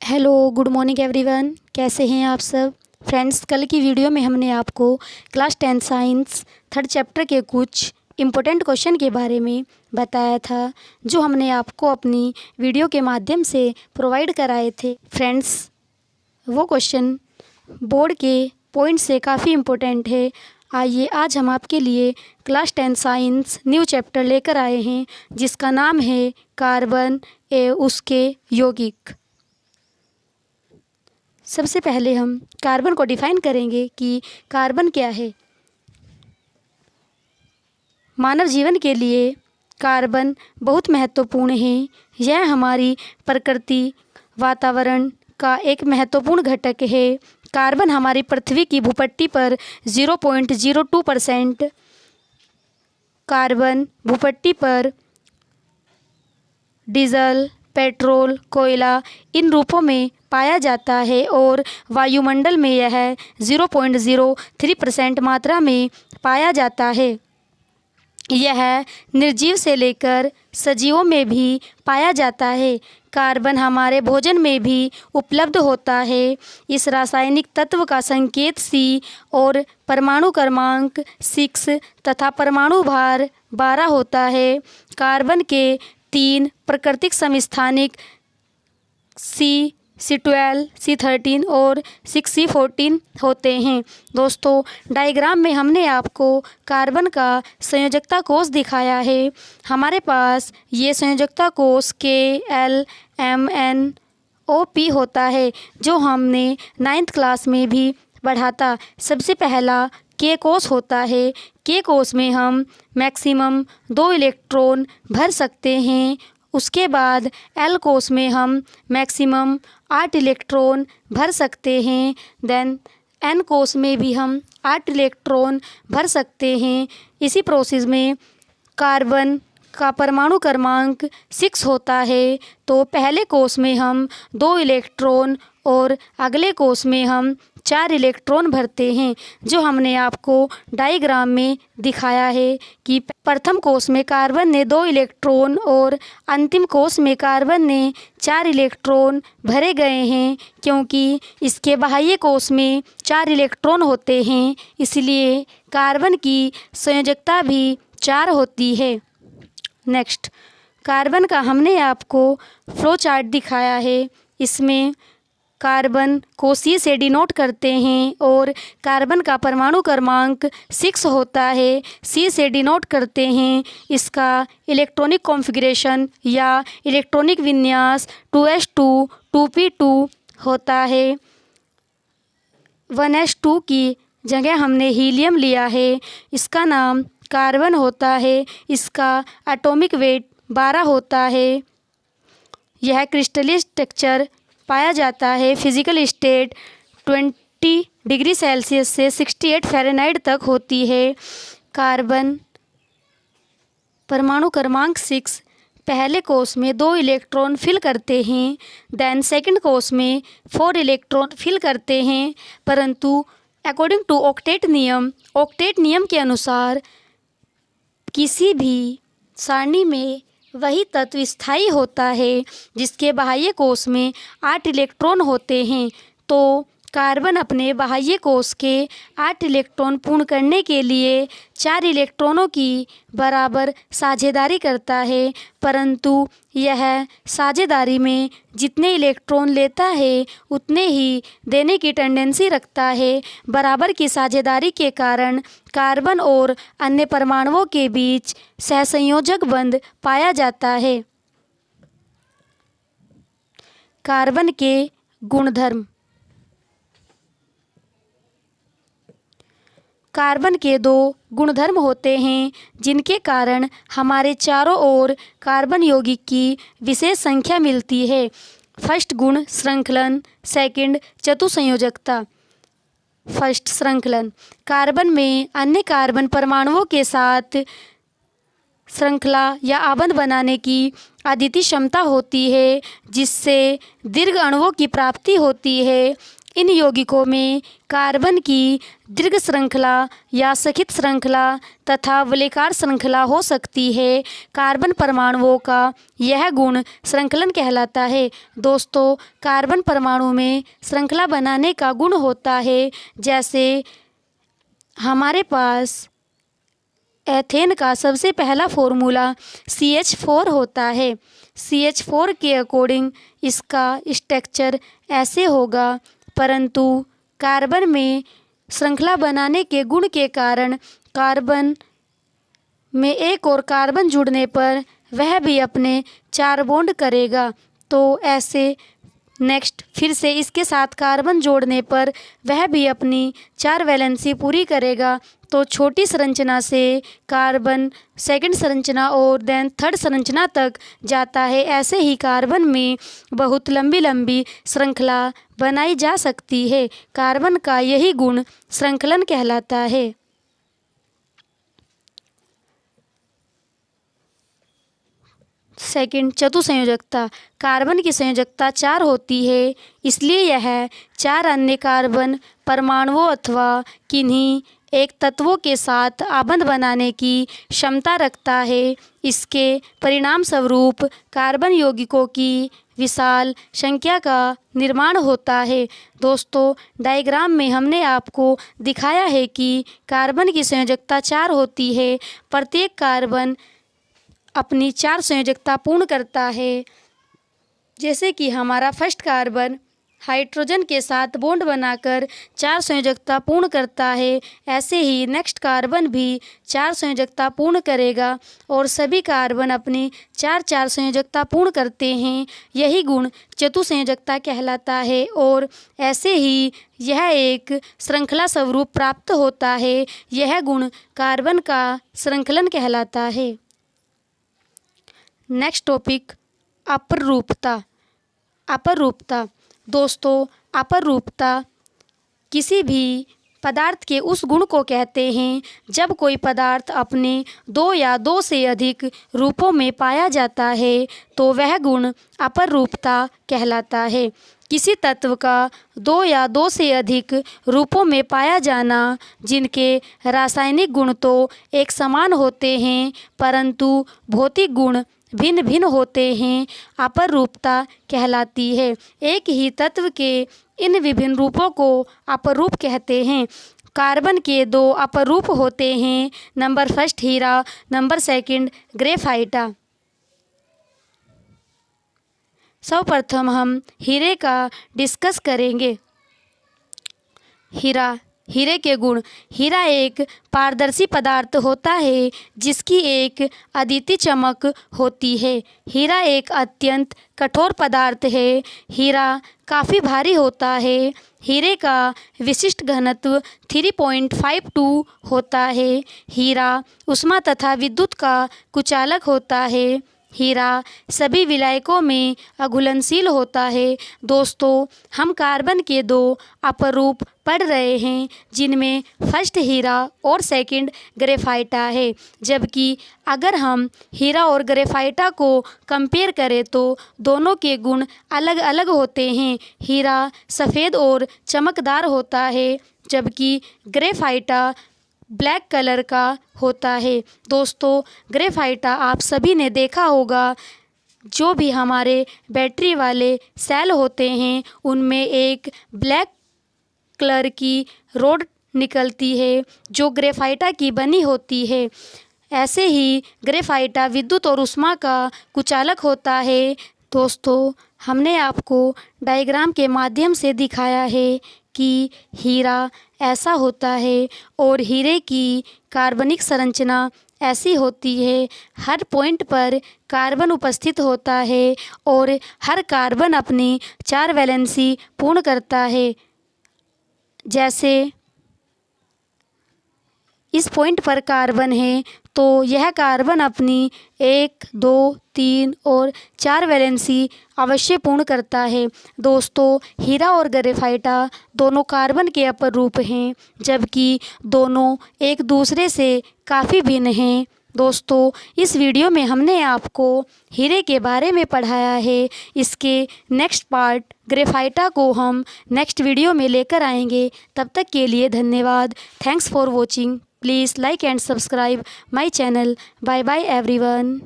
Hello, good morning everyone. कैसे हैं आप सब फ्रेंड्स। कल की वीडियो में हमने आपको क्लास 10 साइंस थर्ड चैप्टर के कुछ इम्पोर्टेंट क्वेश्चन के बारे में बताया था, जो हमने आपको अपनी वीडियो के माध्यम से प्रोवाइड कराए थे। फ्रेंड्स, वो क्वेश्चन बोर्ड के पॉइंट से काफ़ी इम्पोर्टेंट है। आइए आज हम आपके लिए क्लास 10 साइंस न्यू चैप्टर लेकर आए हैं, जिसका नाम है कार्बन ए उसके यौगिक। सबसे पहले हम कार्बन को डिफाइन करेंगे कि कार्बन क्या है। मानव जीवन के लिए कार्बन बहुत महत्वपूर्ण है। यह हमारी प्रकृति वातावरण का एक महत्वपूर्ण घटक है। कार्बन हमारी पृथ्वी की भूपट्टी पर 0.02% कार्बन भूपट्टी पर डीजल, पेट्रोल, कोयला इन रूपों में पाया जाता है और वायुमंडल में यह 0.03% मात्रा में पाया जाता है। यह निर्जीव से लेकर सजीवों में भी पाया जाता है। कार्बन हमारे भोजन में भी उपलब्ध होता है। इस रासायनिक तत्व का संकेत C और परमाणु क्रमांक 6 तथा परमाणु भार 12 होता है। कार्बन के 3 प्राकृतिक समस्थानिक C12, C13 और 6C14 होते हैं। दोस्तों, डायग्राम में हमने आपको कार्बन का संयोजकता कोष दिखाया है। हमारे पास ये संयोजकता कोष KLMNOP होता है, जो हमने 9th क्लास में भी पढ़ा था। सबसे पहला K कोष होता है। K कोष में हम मैक्सिमम 2 इलेक्ट्रॉन भर सकते हैं। उसके बाद L कोष में हम मैक्सिमम 8 इलेक्ट्रॉन भर सकते हैं। देन N कोष में भी हम 8 इलेक्ट्रॉन भर सकते हैं। इसी प्रोसेस में कार्बन का परमाणु क्रमांक 6 होता है, तो पहले कोष में हम 2 इलेक्ट्रॉन और अगले कोष में हम 4 इलेक्ट्रॉन भरते हैं, जो हमने आपको डायग्राम में दिखाया है कि प्रथम कोष में कार्बन ने 2 इलेक्ट्रॉन और अंतिम कोष में कार्बन ने 4 इलेक्ट्रॉन भरे गए हैं। क्योंकि इसके बाह्य कोष में 4 इलेक्ट्रॉन होते हैं, इसलिए कार्बन की संयोजकता भी 4 होती है। नेक्स्ट, कार्बन का हमने आपको फ्लो चार्ट दिखाया है। इसमें कार्बन को C से डिनोट करते हैं और कार्बन का परमाणु क्रमांक 6 होता है, C से डिनोट करते हैं। इसका इलेक्ट्रॉनिक कॉन्फ़िगरेशन या इलेक्ट्रॉनिक विन्यास 2s2 2p2 होता है। 1s2 की जगह हमने हीलियम लिया है। इसका नाम कार्बन होता है। इसका एटॉमिक वेट 12 होता है। यह क्रिस्टलीय स्ट्रक्चर पाया जाता है। फिजिकल स्टेट 20 डिग्री सेल्सियस से 68 फ़ारेनहाइट तक होती है। कार्बन परमाणु क्रमांक 6 पहले कोष में 2 इलेक्ट्रॉन फिल करते हैं। देन सेकंड कोष में 4 इलेक्ट्रॉन फिल करते हैं। परंतु अकॉर्डिंग टू ऑक्टेट नियम के अनुसार किसी भी सारणी में वही तत्व स्थायी होता है जिसके बाह्य कोष में 8 इलेक्ट्रॉन होते हैं। तो कार्बन अपने बाह्य कोष के 8 इलेक्ट्रॉन पूर्ण करने के लिए 4 इलेक्ट्रॉनों की बराबर साझेदारी करता है। परंतु यह साझेदारी में जितने इलेक्ट्रॉन लेता है उतने ही देने की टेंडेंसी रखता है। बराबर की साझेदारी के कारण कार्बन और अन्य परमाणुओं के बीच सहसंयोजक बंध पाया जाता है। कार्बन के गुणधर्म। कार्बन के 2 गुणधर्म होते हैं, जिनके कारण हमारे चारों ओर कार्बन यौगिक की विशेष संख्या मिलती है। फर्स्ट गुण श्रृंखलन, सेकंड चतुसंयोजकता। फर्स्ट श्रृंखलन। कार्बन में अन्य कार्बन परमाणुओं के साथ श्रृंखला या आबंध बनाने की अद्वितीय क्षमता होती है, जिससे दीर्घ अणुओं की प्राप्ति होती है। इन यौगिकों में कार्बन की दीर्घ श्रृंखला या सखित श्रृंखला तथा वलयाकार श्रृंखला हो सकती है। कार्बन परमाणुओं का यह गुण श्रृंखलन कहलाता है। दोस्तों, कार्बन परमाणु में श्रृंखला बनाने का गुण होता है। जैसे हमारे पास एथेन का सबसे पहला फॉर्मूला CH4 होता है। CH4 के अकॉर्डिंग इसका स्ट्रक्चर ऐसे होगा, परंतु कार्बन में श्रृंखला बनाने के गुण के कारण कार्बन में एक और कार्बन जुड़ने पर वह भी अपने 4 बॉन्ड करेगा। तो ऐसे नेक्स्ट फिर से इसके साथ कार्बन जोड़ने पर वह भी अपनी 4 वैलेंसी पूरी करेगा। तो छोटी संरचना से कार्बन सेकंड संरचना और देन थर्ड संरचना तक जाता है। ऐसे ही कार्बन में बहुत लंबी लंबी श्रृंखला बनाई जा सकती है। कार्बन का यही गुण श्रृंखलन कहलाता है। सेकंड, चतुसंयोजकता। कार्बन की संयोजकता 4 होती है, इसलिए यह 4 अन्य कार्बन परमाणुओं अथवा किन्हीं एक तत्वों के साथ आबंध बनाने की क्षमता रखता है। इसके परिणाम स्वरूप कार्बन यौगिकों की विशाल संख्या का निर्माण होता है। दोस्तों, डायग्राम में हमने आपको दिखाया है कि कार्बन की संयोजकता 4 होती है। प्रत्येक कार्बन अपनी 4 संयोजकता पूर्ण करता है। जैसे कि हमारा फर्स्ट कार्बन हाइड्रोजन के साथ बॉन्ड बनाकर 4 संयोजकता पूर्ण करता है, ऐसे ही नेक्स्ट कार्बन भी 4 संयोजकता पूर्ण करेगा और सभी कार्बन अपनी 4 संयोजकता पूर्ण करते हैं। यही गुण चतुसंयोजकता कहलाता है और ऐसे ही यह एक श्रृंखला स्वरूप प्राप्त होता है। यह गुण कार्बन का श्रृंखलन कहलाता है। नेक्स्ट टॉपिक, अपरूपता। अपरूपता। दोस्तों, अपरूपता किसी भी पदार्थ के उस गुण को कहते हैं जब कोई पदार्थ अपने 2 या 2 से अधिक रूपों में पाया जाता है, तो वह गुण अपरूपता कहलाता है। किसी तत्व का 2 या 2 से अधिक रूपों में पाया जाना, जिनके रासायनिक गुण तो एक समान होते हैं परंतु भौतिक गुण भिन्न भिन्न होते हैं, अपरूपता कहलाती है। एक ही तत्व के इन विभिन्न रूपों को अपरूप कहते हैं। कार्बन के 2 अपरूप होते हैं। नंबर फर्स्ट हीरा, नंबर सेकंड ग्रेफाइटा। सर्वप्रथम हम हीरे का डिस्कस करेंगे। हीरे के गुण। हीरा एक पारदर्शी पदार्थ होता है जिसकी एक अद्वितीय चमक होती है। हीरा एक अत्यंत कठोर पदार्थ है। हीरा काफ़ी भारी होता है। हीरे का विशिष्ट घनत्व 3.52 होता है। हीरा ऊष्मा तथा विद्युत का कुचालक होता है। हीरा सभी विलायकों में अघुलनशील होता है। दोस्तों, हम कार्बन के 2 अपरूप पढ़ रहे हैं, जिनमें फर्स्ट हीरा और सेकंड ग्रेफाइटा है। जबकि अगर हम हीरा और ग्रेफाइटा को कंपेयर करें तो दोनों के गुण अलग अलग होते हैं। हीरा सफ़ेद और चमकदार होता है, जबकि ग्रेफाइटा ब्लैक कलर का होता है। दोस्तों, ग्रेफाइटा आप सभी ने देखा होगा, जो भी हमारे बैटरी वाले सेल होते हैं उनमें एक ब्लैक कलर की रॉड निकलती है जो ग्रेफाइटा की बनी होती है। ऐसे ही ग्रेफाइटा विद्युत और ऊष्मा का कुचालक होता है। दोस्तों, हमने आपको डायग्राम के माध्यम से दिखाया है कि हीरा ऐसा होता है और हीरे की कार्बनिक संरचना ऐसी होती है। हर पॉइंट पर कार्बन उपस्थित होता है और हर कार्बन अपनी 4 वैलेंसी पूर्ण करता है। जैसे इस पॉइंट पर कार्बन है तो यह कार्बन अपनी 1, 2, 3 और 4 वैलेंसी अवश्य पूर्ण करता है। दोस्तों, हीरा और ग्रेफाइटा दोनों कार्बन के अपरूप हैं, जबकि दोनों एक दूसरे से काफ़ी भिन्न हैं। दोस्तों, इस वीडियो में हमने आपको हीरे के बारे में पढ़ाया है। इसके नेक्स्ट पार्ट ग्रेफाइटा को हम नेक्स्ट वीडियो में लेकर आएंगे। तब तक के लिए धन्यवाद। Thanks for watching. Please like and subscribe my channel. Bye bye everyone.